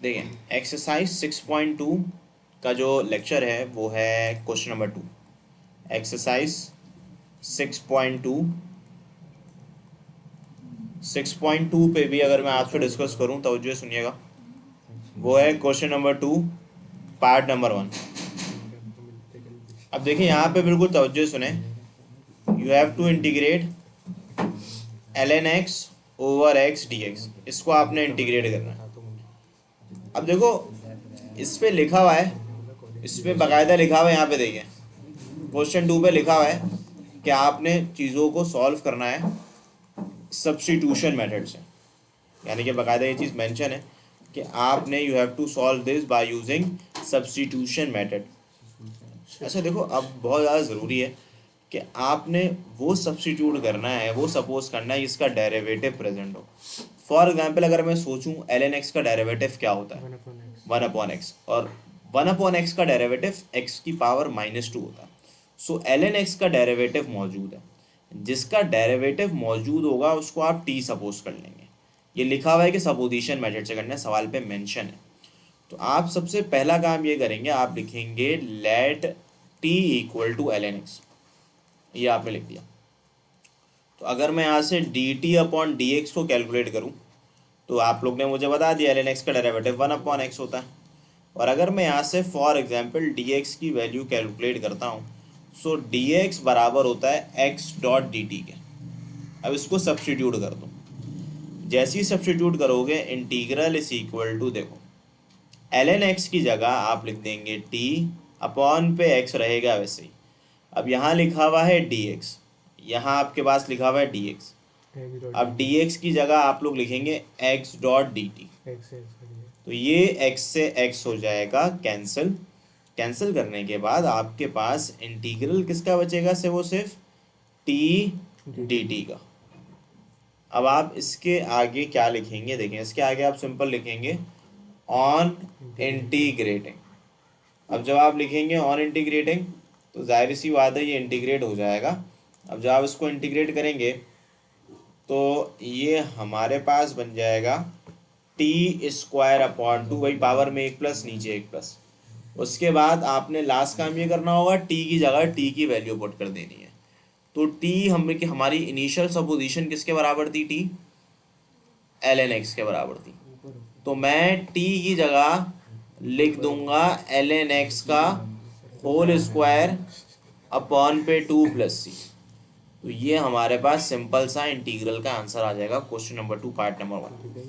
देखें एक्सरसाइज 6.2 का जो लेक्चर है वो है क्वेश्चन नंबर 2। एक्सरसाइज 6.2 6.2 पे भी अगर मैं आपसे डिस्कस करूं तो जो सुनिएगा, वो है क्वेश्चन नंबर 2 पार्ट नंबर 1। अब देखिए यहाँ पे बिल्कुल तवज्जो सुने, you have to integrate ln x over x dx, इसको आपने इंटीग्रेट करना है। अब देखो इस पे लिखा हुआ है, इस पे बाकायदा लिखा हुआ है, यहाँ पे देखिए क्वेश्चन 2 पे लिखा हुआ है कि आपने चीज़ों को सॉल्व करना है सब्स्टिट्यूशन मेथड से, यानी कि बाकायदा ये चीज़ मेंशन है कि आपने you have to solve this by using substitution method. अच्छा देखो, अब बहुत ज़्यादा ज़रूरी है कि आपने वो सब्स्टिट्यूट करना है, वो सपोज करना है इसका डेरिवेटिव प्रेजेंट हो। फॉर एग्जांपल अगर मैं सोचूं ln x का डेरिवेटिव क्या होता है, 1/x, और 1/x का डेरिवेटिव x की पावर -2 होता है। सो ln x का डेरिवेटिव मौजूद है, जिसका डेरिवेटिव मौजूद होगा उसको आप t सपोज कर लेंगे। ये लिखा हुआ है कि सपोजिशन मेथड से करना है, सवाल पे मेंशन है। तो आप सबसे पहला काम ये करेंगे, आप लिखेंगे let t equal to ln x, ये आपने लिख दिया। तो अगर मैं यहाँ से dt अपॉन डी एक्स को कैलकुलेट करूँ तो आप लोग ने मुझे बता दिया ln x का डेरिवेटिव 1/x होता है। और अगर मैं यहाँ से फॉर एग्जांपल dx की वैल्यू कैलकुलेट करता हूँ, सो dx बराबर होता है x डॉट डी टी के। अब इसको सब्स्टिट्यूट कर दो, जैसे ही सब्स्टिट्यूट करोगे इंटीग्रल इज इक्वल टू, देखो ln x की जगह आप लिख देंगे t अपॉन पे x रहेगा वैसे ही। अब यहाँ लिखा हुआ है dx, यहाँ आपके पास लिखा हुआ है dx। अब dx की जगह आप लोग लिखेंगे x डॉट डी टी। तो ये x से x हो जाएगा कैंसिल। कैंसिल करने के बाद आपके पास इंटीग्रल किसका बचेगा, से वो सिर्फ t डी टी का। अब आप इसके आगे क्या लिखेंगे, देखें इसके आगे आप सिंपल लिखेंगे ऑन इंटीग्रेटिंग। अब जब आप लिखेंगे ऑन इंटीग्रेटिंग तो जाहिर सी बात है ये इंटीग्रेट हो जाएगा। अब जब आप इसको इंटीग्रेट करेंगे तो ये हमारे पास बन जाएगा टी स्क्वायर अपॉन 2, भाई पावर में 1 प्लस नीचे 1 प्लस। उसके बाद आपने लास्ट काम ये करना होगा, टी की जगह टी की वैल्यू पुट कर देनी है। तो टी हमारी इनिशियल सपोजिशन किसके बराबर थी, टी ln x के बराबर थी। तो मैं टी की जगह लिख दूंगा ln x का होल स्क्वायर अपॉन पे 2 प्लस सी। तो ये हमारे पास सिंपल सा इंटीग्रल का आंसर आ जाएगा क्वेश्चन नंबर 2 पार्ट नंबर 1।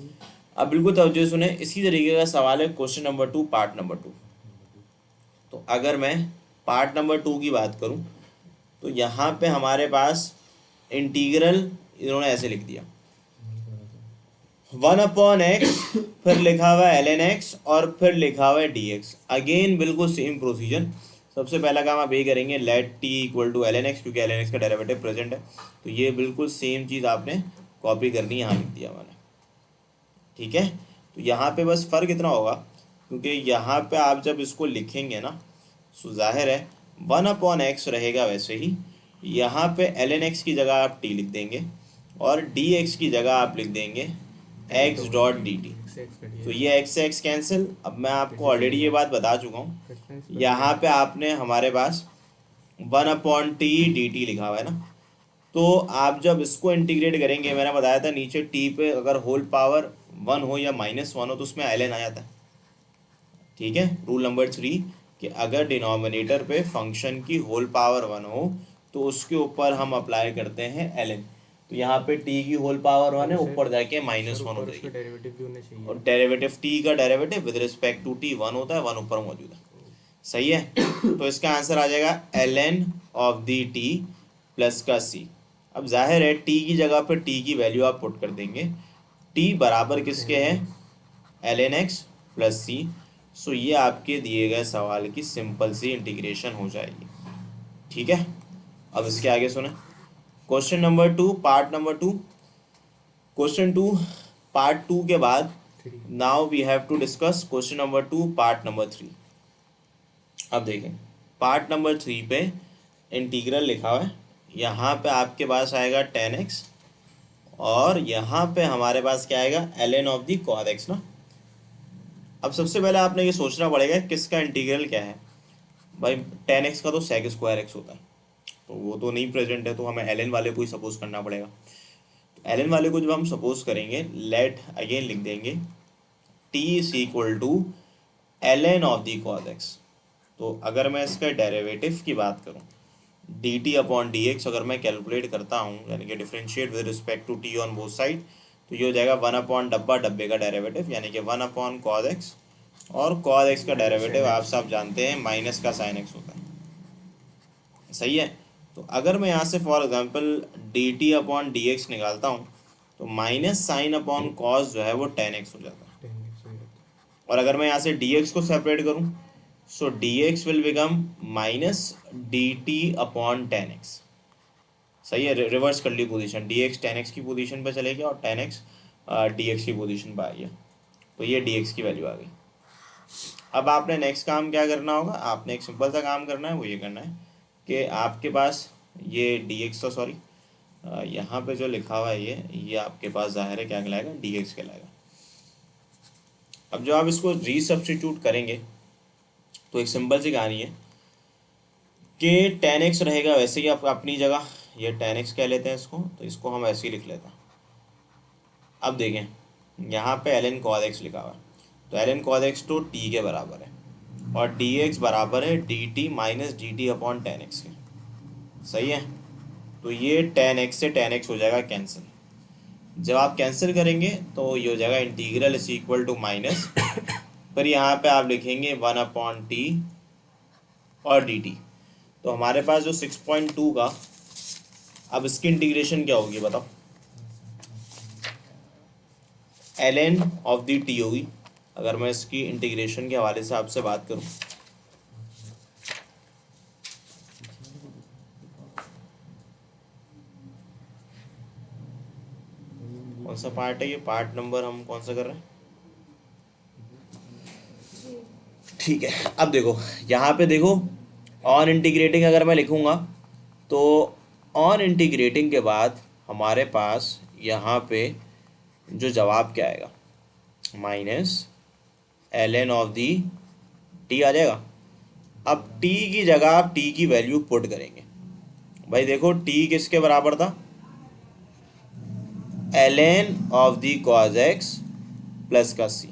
अब बिल्कुल तवज्जो सुने, इसी तरीके का सवाल है क्वेश्चन नंबर 2 पार्ट नंबर 2। तो अगर मैं पार्ट नंबर 2 की बात करूं तो यहाँ पे हमारे पास इंटीग्रल इन्होंने ऐसे लिख दिया 1/x, फिर लिखा हुआ है ln x और फिर लिखा हुआ है dx। अगेन बिल्कुल सेम प्रोसीजर। सबसे पहला काम आप ये करेंगे let t equal to ln x, क्योंकि ln x का डेरिवेटिव प्रेजेंट है। तो ये बिल्कुल सेम चीज़ आपने कॉपी करनी, यहाँ लिख दिया मैंने, ठीक है। तो यहाँ पे बस फ़र्क इतना होगा, क्योंकि यहाँ पे आप जब इसको लिखेंगे ना, सो जाहिर है 1/x रहेगा वैसे ही। यहाँ पे ln x की जगह आप t लिख देंगे और dx की जगह आप लिख देंगे x डॉट डी टी। तो ये x से x कैंसिल। अब मैं आपको ऑलरेडी ये बात बता चुका हूँ, यहाँ पे आपने हमारे पास 1/t डी टी लिखा हुआ है ना। तो आप जब इसको इंटीग्रेट करेंगे, मैंने बताया था नीचे t पे अगर होल पावर 1 हो या -1 हो तो उसमें ln आ जाता है, ठीक है। रूल नंबर 3 कि अगर डिनोमिनेटर पे फंक्शन की होल पावर 1 हो तो उसके ऊपर हम अप्लाई करते हैं ln। तो यहाँ पे t की होल पावर 1 है, ऊपर जाके -1 हो जाएगी, और डेरिवेटिव t का derivative with respect to t 1 होता है, 1 ऊपर मौजूद है, सही है। तो इसका आंसर आ जाएगा ln of the t plus का c। अब जाहिर है t की जगह पर t की वैल्यू आप पुट कर देंगे, t बराबर किसके है, ln x प्लस c। सो ये आपके दिए गए सवाल की सिंपल सी इंटीग्रेशन हो जाएगी, ठीक है। अब इसके आगे सुने question number 2 part number 2। Question 2 part 2 के बाद now we have to discuss question number 2 part number 3। अब देखें पार्ट नंबर 3 पे इंटीग्रल लिखा हुआ है, यहाँ पे आपके पास आएगा 10x और यहाँ पे हमारे पास क्या आएगा ln of the cos x ना। अब सबसे पहले आपने ये सोचना पड़ेगा किसका इंटीग्रल क्या है। भाई 10x का तो sec स्क्वायर एक्स होता है, तो वो तो नहीं प्रेजेंट है, तो हमें ln वाले को ही सपोज करना पड़ेगा। तो ln वाले को जब हम सपोज करेंगे, लेट अगेन लिख देंगे t is equal to ln of the cos x। तो अगर मैं इसका डेरिवेटिव की बात करूं, dt अपॉन डी एक्स अगर मैं कैलकुलेट करता हूं, यानी कि differentiate with respect to t on both side, तो ये हो जाएगा 1 अपॉन डब्बा, डब्बे का डेरिवेटिव यानी कि 1 अपॉन cos x, और cos x का डेरिवेटिव आप सब जानते हैं माइनस का sin x होता है। सही है। तो अगर मैं यहाँ से for example dt upon D x निकालता हूँ, तो माइनस साइन अपॉन कॉस जो है वो 10x हो जाता है। और अगर मैं यहाँ से dx को सेपरेट करूँ, सो dx will become minus dt upon 10x। सही है, रिवर्स कर ली पोजीशन, dx 10x की पोजीशन पे चले गया और 10x dx की पोजीशन पे आ गया, तो ये dx की वैल्यू आ गई। अब आपने नेक्स्ट काम क्या करना होगा, आपने एक सिंपल सा काम करना है, वो ये करना है कि आपके पास ये dx तो सॉरी यहाँ पे जो लिखा हुआ है ये आपके पास जाहिर है क्या कहलाएगा, dx कहलाएगा। अब जो आप इसको रीसब्स्टिट्यूट करेंगे तो एक सिंपल सी कहानी है कि 10x रहेगा वैसे ही आप अपनी जगह, ये 10x कह लेते हैं इसको, तो इसको हम ऐसे ही लिख लेते हैं। अब देखें यहाँ पे ln cos x लिखा हुआ है, तो ln cos x तो t के बराबर है और dx बराबर है dt minus dt upon 10x के। सही है। तो ये 10x से 10x हो जाएगा कैंसिल। जब आप कैंसिल करेंगे तो ये हो जाएगा integral is equal to minus, पर यहाँ पे आप लिखेंगे 1 अपॉन टी और dt। तो हमारे पास जो 6.2 का, अब इसकी इंटीग्रेशन क्या होगी बताओ, ln ऑफ दी टी होगी। अगर मैं इसकी इंटीग्रेशन के हवाले से आपसे बात करूं, कौन सा पार्ट है ये, पार्ट नंबर हम कौन सा कर रहे हैं, ठीक है। अब देखो यहाँ पे देखो, ऑन इंटीग्रेटिंग अगर मैं लिखूँगा तो ऑन इंटीग्रेटिंग के बाद हमारे पास यहाँ पे जो जवाब क्या आएगा, minus ln of the t आ जाएगा। अब t की जगह आप t की वैल्यू पुट करेंगे। भाई देखो t किसके बराबर था, ln of the cos x plus का c।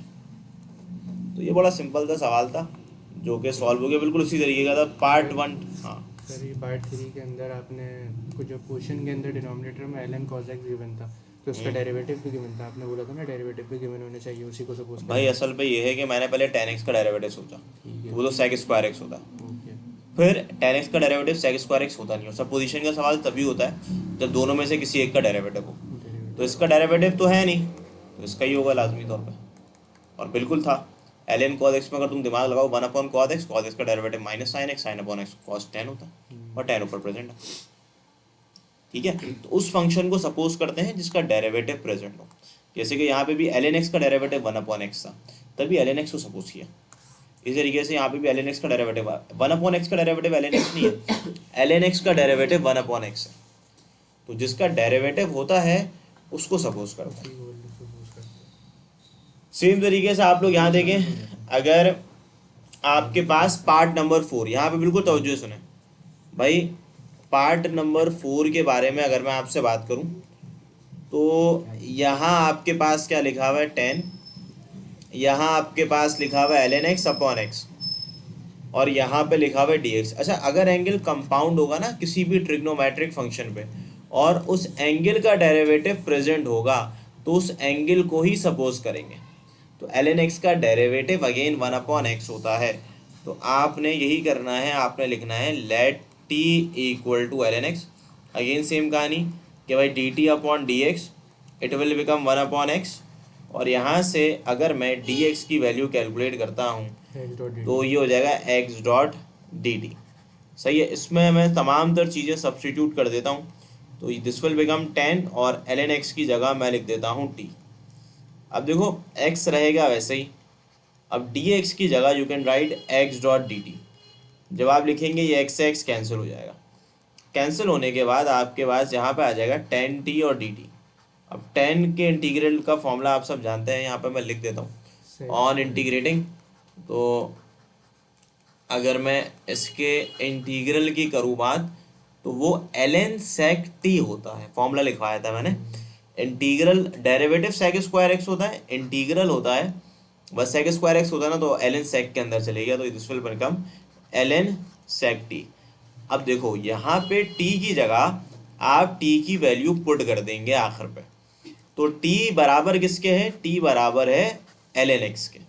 तो ये बड़ा सिंपल सा सवाल था जो कि सॉल्व हो गया, बिल्कुल उसी तरीके का था पार्ट 1। हाँ सर ये पार्ट 3 के अंदर आपने कुछ जो क्वेश्चन के अंदर डिनोमिनेटर में ln cos x गिवन था, तो उसका डेरिवेटिव भी गिवन था, आपने बोला था ना डेरिवेटिव भी गिवन होने चाहिए, उसी को सपोज भाई असल पे ये है कि मैंने पहले 10x का डेरिवेटिव सोचा, तो वो तो sec स्क्वायर एक्स होता, फिर 10x का डेरिवेटिव sec स्क्वायर एक्स होता नहीं हो। सपोजिशन का सवाल तभी होता है जब दोनों में से किसी एक का डेरिवेटिव हो, तो इसका डेरिवेटिव तो है नहीं, तो इसका ही होगा लाजमी तौर पे, और बिल्कुल था। ln cos x में अगर तुम दिमाग लगाओ 1 अपॉन cos x का derivative minus sine x, sine upon x cos 10 होता है, और 10 ऊपर प्रेजेंट है। ठीक है, तो उस फंक्शन को सपोज करते हैं जिसका डेरिवेटिव प्रेजेंट हो। जैसे कि यहाँ पे भी ln x का डेरिवेटिव 1 अपॉन एक्स था, तभी ln x को सपोज किया। इस तरीके से यहाँ पे भी ln x का डेरिवेटिव 1 अपॉन एक्स का डेरिवेटिव ln x नहीं है, ln x का डेरिवेटिव 1 अपॉन एक्स है, तो जिसका डेरिवेटिव होता है उसको सपोज करते हैं। सेम तरीके से आप लोग यहाँ देखें, अगर आपके पास पार्ट नंबर 4, यहाँ पे बिल्कुल तवज्जो सुने भाई, पार्ट नंबर 4 के बारे में अगर मैं आपसे बात करूं तो यहाँ आपके पास क्या लिखा हुआ है 10, यहाँ आपके पास लिखा हुआ है ln x अपॉन एक्स, और यहाँ पे लिखा हुआ है dx। अच्छा, अगर एंगल कंपाउंड होगा ना किसी भी ट्रिग्नोमेट्रिक फंक्शन पे और उस एंगल का डेरिवेटिव प्रेजेंट होगा तो उस एंगल को ही सपोज करेंगे। तो ln x का डेरिवेटिव अगेन 1 अपॉन एक्स होता है, तो आपने यही करना है, आपने लिखना है let t equal to ln x। Again same कहानी कि भाई dt upon D X it will become 1 upon X, और यहाँ से अगर मैं dx की वैल्यू कैलकुलेट करता हूँ तो ये हो जाएगा x डॉट dt। सही है, इसमें मैं तमाम तर चीज़ें सब्सटीट्यूट कर देता हूँ, तो दिस विल बिकम 10 और ln x की जगह मैं लिख देता हूँ t। अब देखो x रहेगा वैसे ही, अब dx की जगह you can write x dot dt। जब आप लिखेंगे ये x से x कैंसिल हो जाएगा, कैंसिल होने के बाद आपके पास यहाँ पे आ जाएगा 10t और dt। अब 10 के इंटीग्रल का फॉर्मूला आप सब जानते हैं, यहाँ पे मैं लिख देता हूँ ऑन इंटीग्रेटिंग, तो अगर मैं इसके इंटीग्रल की करूँ बात तो वो ln sec t होता है, फॉर्मूला लिखवाया था मैंने। Integral derivative sec square x होता है, इंटीग्रल होता है बस sec स्क्वायर x होता है ना, तो ln sec के अंदर चले गया, तो this will become ln sec t। अब देखो यहाँ पे t की जगह आप t की वैल्यू पुट कर देंगे आखिर पे, तो t बराबर किसके है, t बराबर है ln x के,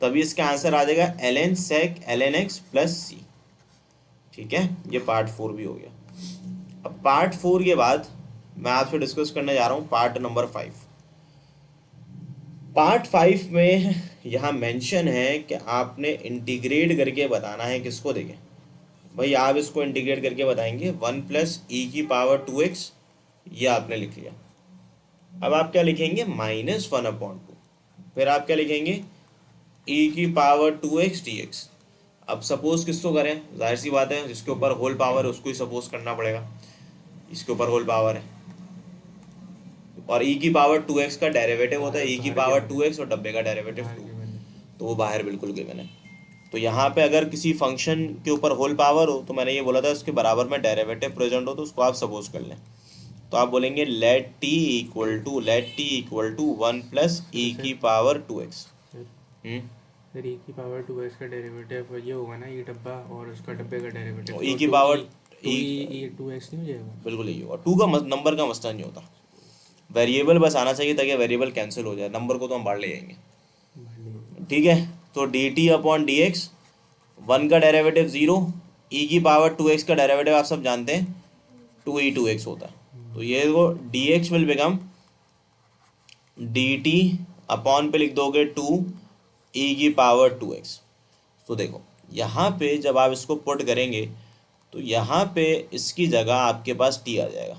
तभी इसका आंसर आ जाएगा ln sec ln x plus c। ठीक है, ये पार्ट 4 भी हो गया। अब पार्ट 4 के बाद मैं आपसे डिस्कस करने जा रहा हूँ पार्ट नंबर 5। पार्ट 5 में यहाँ मेंशन है कि आपने इंटीग्रेट करके बताना है, किसको देखें भाई, आप इसको इंटीग्रेट करके बताएंगे 1 प्लस ई की पावर 2x, ये आपने लिख लिया। अब आप क्या लिखेंगे, -1/2, फिर आप क्या लिखेंगे, ई की पावर 2x dx। अब सपोज किसको करें, जाहिर सी बात है जिसके ऊपर होल पावर है उसको ही सपोज करना पड़ेगा, इसके ऊपर होल पावर है, और ई की पावर 2x का डेरिवेटिव होता है ई की पावर 2x और डब्बे का डेरिवेटिव 2, तो वो बाहर बिल्कुल गिवन है। तो यहाँ पे अगर किसी फंक्शन के ऊपर होल पावर हो, तो मैंने ये बोला था उसके बराबर में डेरिवेटिव प्रेजेंट हो, तो उसको आप सपोज कर लें, तो आप बोलेंगे let t equal to 1 plus ई की पावर 2x। फिर e की पावर 2x का डेरिवेटिव ये होगा ना, ये डब्बा और उसका डब्बे का डेरिवेटिव, ई की पावर 2x नहीं हो जाएगा, बिल्कुल यही होगा, 2 का नंबर का मसला नहीं होता, वेरिएबल बस आना चाहिए ताकि वेरिएबल कैंसिल हो जाए, नंबर को तो हम बाहर ले जाएंगे। ठीक है, तो dt अपॉन डी एक्स, 1 का डेरिवेटिव 0, ई की पावर 2x का डेरिवेटिव आप सब जानते हैं 2e2x होता है, तो ये देखो dx will become dt upon पे लिख दोगे 2 ई की पावर 2x। तो देखो यहाँ पे जब आप इसको पुट करेंगे तो यहाँ पे इसकी जगह आपके पास t आ जाएगा,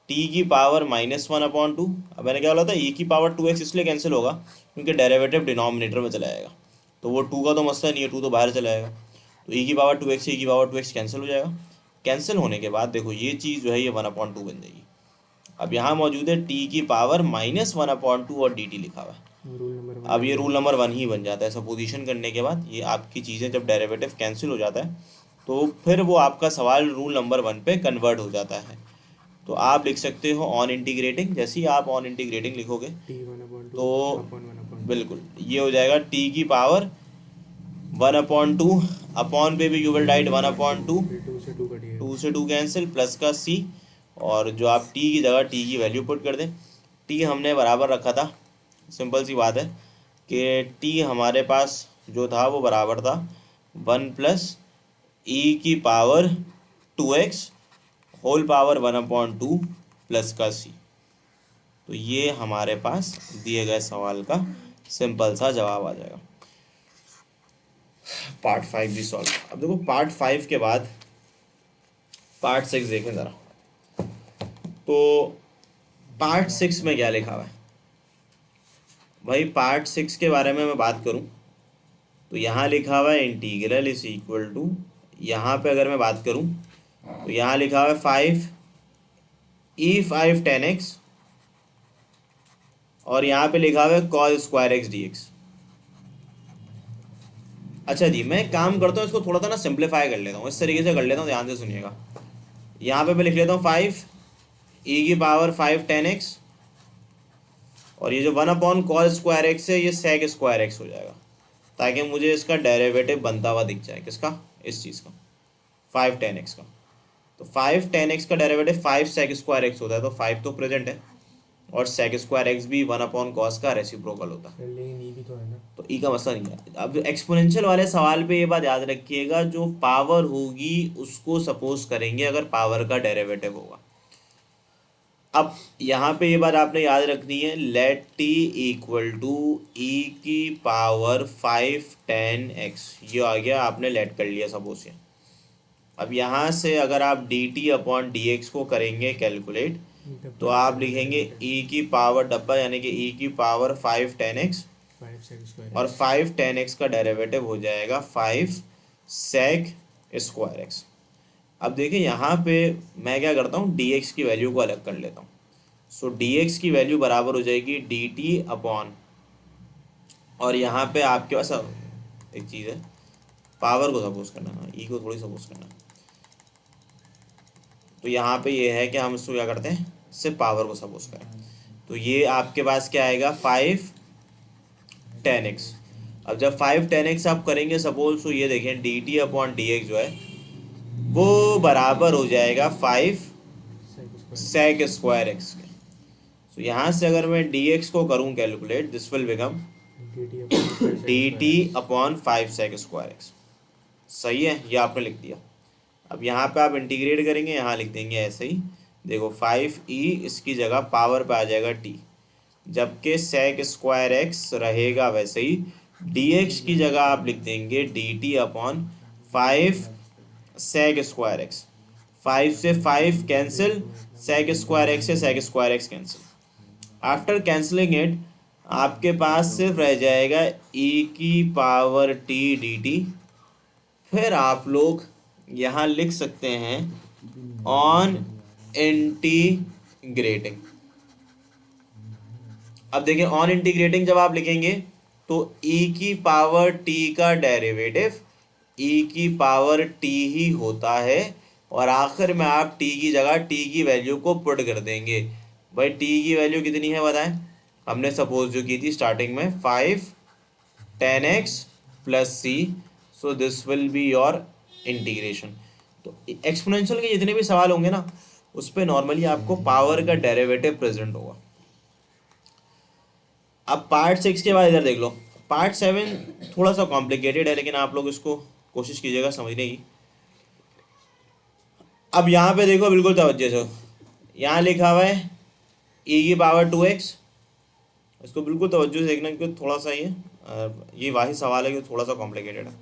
t की पावर -1/2। अब मैंने क्या बोला था, e की पावर 2x इसलिए कैंसिल होगा क्योंकि डेरिवेटिव डिनोमिनेटर में चला जाएगा, तो वो 2 का तो मसला नहीं है, 2 तो बाहर चला जाएगा, तो e की पावर 2x से e की पावर 2x कैंसिल हो जाएगा। कैंसिल होने के बाद देखो ये चीज़ जो है ये 1/2 बन जाएगी। अब यहाँ मौजूद है t की पावर -1/2 और dt लिखा हुआ है, अब ये रूल नंबर 1 ही बन जाता है। सपोजिशन करने के बाद ये आपकी चीज़ें जब डेरिवेटिव कैंसिल हो जाता है तो फिर वो आपका सवाल रूल नंबर 1 पे कन्वर्ट हो जाता है। तो आप लिख सकते हो ऑन इंटीग्रेटिंग, जैसे ही आप ऑन इंटीग्रेटिंग लिखोगे तो बिल्कुल ये हो जाएगा t की पावर 1/2, अपॉन पे भी यू विल राइट 1/2, 2 से 2 कैंसिल, प्लस का c, और जो आप t की जगह t की वैल्यू पुट कर दें, t हमने बराबर रखा था, सिंपल सी बात है कि t हमारे पास जो था वो बराबर था 1 प्लस ई की power 2x whole power 1/2 plus का c। तो ये हमारे पास दिए गए सवाल का सिंपल सा जवाब आ जाएगा। पार्ट 5 भी सॉल्व। अब देखो पार्ट 5 के बाद पार्ट 6 देखें ज़रा, तो पार्ट 6 में क्या लिखा हुआ है भाई, पार्ट 6 के बारे में मैं बात करूं तो यहाँ लिखा हुआ है इंटीग्रल इज इक्वल टू, यहाँ पे अगर मैं बात करूं तो यहाँ लिखा हुआ है 5 tan x, और यहाँ पे लिखा हुआ है cos स्क्वायर x dx। अच्छा जी, मैं काम करता हूँ इसको थोड़ा सा ना सिंप्लीफाई कर लेता हूँ, इस तरीके से कर लेता हूँ, ध्यान से सुनिएगा। यहाँ पे मैं लिख लेता हूँ 5 e की पावर 5 tan x, और ये जो 1/cos स्क्वायर x है ये sec स्क्वायर x हो जाएगा, ताकि मुझे इसका डेरिवेटिव बनता हुआ दिख जाए, किसका, इस चीज़ का 5 tan x का। तो 5 tan x का डेरिवेटिव 5 sec स्क्वायर x होता है, तो 5 तो प्रेजेंट है और sec स्क्वायर x भी 1/cos का रेसिप्रोकल होता है, तो e का मसला नहीं है। अब एक्सपोनेंशियल वाले सवाल पे ये बात याद रखिएगा, जो पावर होगी उसको सपोज करेंगे अगर पावर का डेरिवेटिव होगा। अब यहाँ पे ये बात आपने याद रखनी है, लेट t इक्वल टू ई की पावर 5 tan x, ये आ गया, आपने लेट कर लिया सपोज से। अब यहाँ से अगर आप dt अपॉन dx को करेंगे कैलकुलेट, तो आप लिखेंगे e की पावर डब्बा यानी कि e की पावर 5 tan x, और 5 tan x का डेरिवेटिव हो जाएगा 5 sec स्क्वायर x। अब देखिए यहाँ पे मैं क्या करता हूँ, dx की वैल्यू को अलग कर लेता हूँ। सो dx की वैल्यू बराबर हो जाएगी dt अपॉन और यहाँ पे आपके पास एक चीज़ है, पावर को सपोज करना है, ई को थोड़ी सपोज करना है। तो यहाँ पे ये है कि हम इसको क्या करते हैं, सिर्फ पावर को सपोज करें। तो ये आपके पास क्या आएगा 5 10x। अब जब 5 10x आप करेंगे सपोज, तो ये देखें D T upon D x जो है वो बराबर हो जाएगा 5 सेक स्क्वायर एक्स के। तो यहाँ से अगर मैं डी एक्स को करूँ calculate, this will become D T upon 5 sec square X. सही है, ये आपने लिख दिया। अब यहाँ पे आप इंटीग्रेट करेंगे, यहाँ लिख देंगे ऐसे ही, देखो 5e इसकी जगह पावर पे आ जाएगा t, जबकि सेक स्क्वायर एक्स रहेगा वैसे ही, dx की जगह आप लिख देंगे dt upon 5 sec square X. 5 से 5 कैंसिल, सेक स्क्वायर एक्स से sec square X cancel. After cancelling it आपके पास सिर्फ रह जाएगा e की पावर t dt। फिर आप लोग यहाँ लिख सकते हैं ऑन इंटीग्रेटिंग। अब देखिए ऑन इंटीग्रेटिंग जब आप लिखेंगे तो e की पावर t का डेरिवेटिव e की पावर t ही होता है, और आखिर में आप t की जगह t की वैल्यू को पुट कर देंगे। भाई t की वैल्यू कितनी है बताएं, हमने सपोज जो की थी स्टार्टिंग में 5 10x plus c, so this will be your integration. तो एक्सपोनेंशियल के जितने भी सवाल होंगे ना, उस पर नॉर्मली आपको पावर का डेरिवेटिव प्रेजेंट होगा। अब पार्ट 6 के बाद इधर देख लो, पार्ट 7 थोड़ा सा कॉम्प्लिकेटेड है, लेकिन आप लोग इसको कोशिश कीजिएगा समझने की। अब यहाँ पे देखो बिल्कुल तवज्जो से, यहाँ लिखा हुआ है e की पावर 2x, इसको बिल्कुल तवज्जो से देखना क्योंकि थोड़ा सा ये वाही सवाल है कि थोड़ा सा कॉम्प्लिकेटेड है।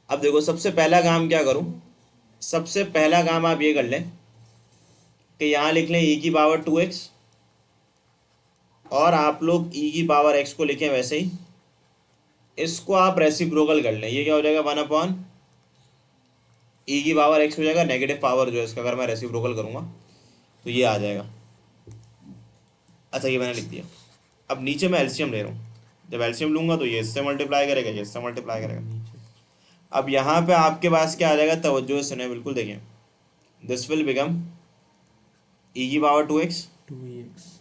अब देखो सबसे पहला काम क्या करूँ, सबसे पहला काम आप ये कर लें कि यहाँ लिख लें e की पावर 2x, और आप लोग e की पावर x को लिखें वैसे ही, इसको आप रेसिप्रोकल कर लें। ये क्या हो जाएगा 1 अपॉन e की पावर x हो जाएगा, नेगेटिव पावर जो है इसका अगर मैं रेसिप्रोकल करूँगा तो ये आ जाएगा। अच्छा ये मैंने लिख दिया। अब नीचे मैं एलसीएम ले रहा हूँ, जब एलसीएम लूँगा तो ये इससे मल्टीप्लाई करेगा, ये इससे मल्टीप्लाई करेगा। अब यहाँ पे आपके पास क्या आ जाएगा, तवज्जो से सुने बिल्कुल देखें, दिस विल बिकम e की पावर 2x,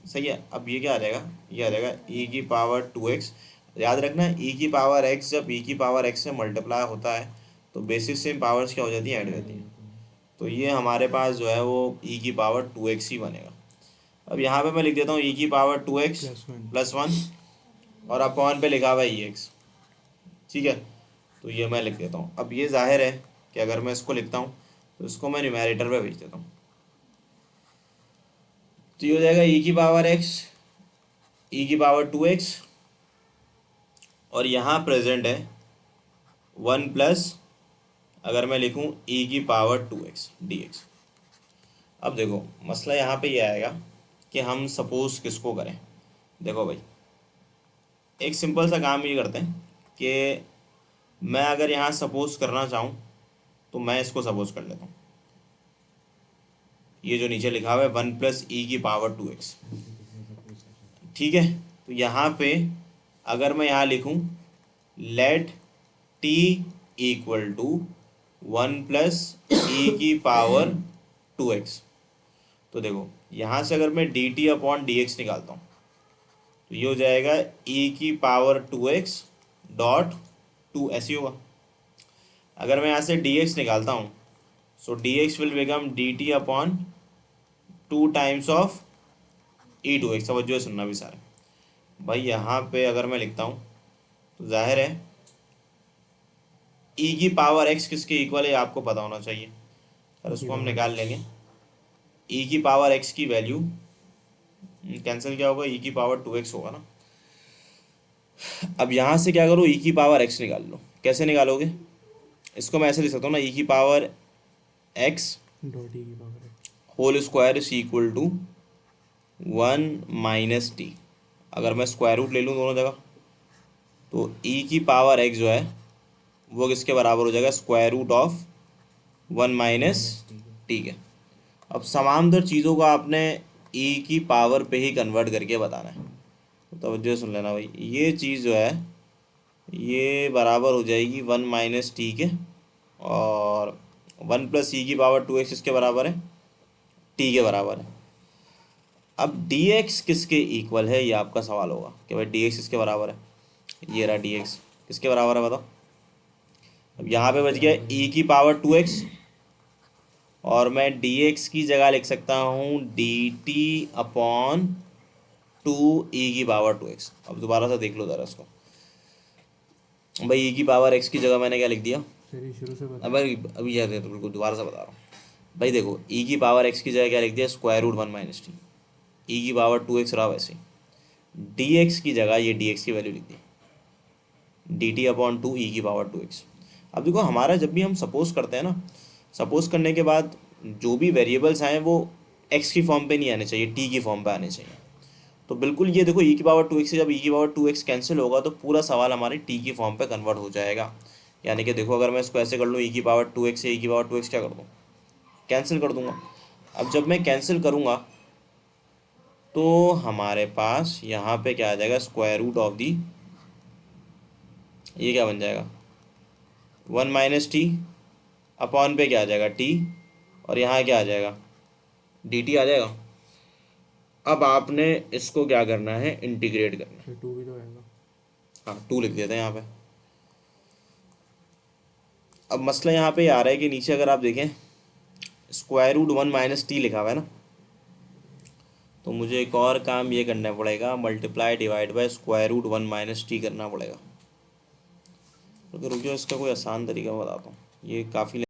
सही है। अब ये क्या आ जाएगा, ये आ जाएगा e की पावर 2x। याद रखना e की पावर x जब e की पावर x से मल्टीप्लाई होता है तो बेसिस से पावर्स क्या हो जाती है, ऐड हो जाती है। तो ये हमारे पास जो है वो e की पावर 2x ही बनेगा। अब यहाँ पे मैं लिख देता हूँ e की पावर 2x प्लस 1 और अपॉन पे लिखा हुआ है ex, ठीक है। तो ये मैं लिख देता हूँ। अब ये जाहिर है कि अगर मैं इसको लिखता हूँ तो इसको मैं न्यूमेरेटर पे भेज देता हूँ, तो ये हो जाएगा e की पावर x, e की पावर 2x, और यहाँ प्रेजेंट है 1 प्लस अगर मैं लिखूँ e की पावर 2x dx। अब देखो मसला यहाँ पे ये आएगा कि हम सपोज किसको करें। देखो भाई एक सिंपल सा काम ये करते हैं कि मैं अगर यहाँ सपोज करना चाहूँ तो मैं इसको सपोज कर लेता हूँ, ये जो नीचे लिखा हुआ है 1 प्लस ई की पावर 2x, ठीक है। तो यहाँ पे अगर मैं यहाँ लिखूँ let t equal to 1 plus ई की पावर 2x, तो देखो यहाँ से अगर मैं dt अपॉन dx निकालता हूँ तो ये हो जाएगा e की पावर 2x डॉट 2, ऐसी होगा। अगर मैं यहाँ से dx निकालता हूँ सो dx will become dt upon 2 times of e2x। समझो सुनना भी सारे भाई, यहाँ पे अगर मैं लिखता हूँ तो जाहिर है e की पावर x किसके इक्वल है आपको पता होना चाहिए, सर उसको हम निकाल लेंगे। e की पावर x की वैल्यू कैंसिल क्या होगा, e की पावर 2x होगा ना। अब यहाँ से क्या करो, e की पावर x निकाल लो। कैसे निकालोगे, इसको मैं ऐसे लिख सकता हूँ ना, e की पावर x डॉट ई की power whole square is equal to 1 minus T. अगर मैं स्क्वायर रूट ले लूँ दोनों जगह तो e की पावर x जो है वो किसके बराबर हो जाएगा, square root of 1 minus T के। अब समांतर चीज़ों को आपने e की पावर पे ही कन्वर्ट करके बताना है। तवज्जो से सुन लेना भाई, ये चीज़ जो है ये बराबर हो जाएगी 1 - t के, और 1 + e⁻²x इसके बराबर है, t के बराबर है। अब dx किसके इक्वल है, ये आपका सवाल होगा कि भाई dx किसके बराबर है। ये रहा dx किसके बराबर है बताओ। अब यहाँ पे बच गया e⁻²x, और मैं dx की जगह लिख सकता हूँ dt/2e⁻²x। अब दोबारा से देख लो ज़रा इसको भाई, e⁻x की जगह मैंने क्या लिख दिया। सर ये शुरू से बता। अब अभी याद है तो बिल्कुल दोबारा से बता रहा हूँ भाई। देखो e⁻x की जगह क्या लिख दिया, √1 - t। e⁻²x रहा वैसे। dx की जगह ये dx की वैल्यू लिख दी, dt/2e⁻²x। अब देखो हमारा जब भी हम सपोज करते हैं ना, सपोज करने के बाद जो भी वेरिएबल्स आए वो x की फॉर्म पे नहीं आने चाहिए, t की फॉर्म पे आने चाहिए। तो बिल्कुल ये देखो e⁻²x से जब e⁻²x कैंसिल होगा तो पूरा सवाल हमारे t की फॉर्म पे कन्वर्ट हो जाएगा। यानी कि देखो अगर मैं इसको ऐसे कर लूँ e⁻²x से e⁻²x क्या कर दूँ, कैंसिल कर दूंगा। अब जब मैं कैंसिल करूँगा तो हमारे पास यहाँ पे क्या आ जाएगा, √, ये क्या बन जाएगा 1 - t, अपॉन पे क्या आ जाएगा t, और यहाँ क्या आ जाएगा dt आ जाएगा। अब आपने इसको क्या करना है, इंटीग्रेट करना है। फिर 2 भी तो आएगा। हाँ 2 लिख देते हैं यहाँ पे। अब मसला यहाँ पे आ रहा है कि नीचे अगर आप देखें √1 - t लिखा हुआ है ना, तो मुझे एक और काम ये करना पड़ेगा, मल्टीप्लाई डिवाइड बाय √1 - t करना पड़ेगा। तो रुक जाओ, इसका कोई आसान तरीका बताता हूँ, ये काफ़ी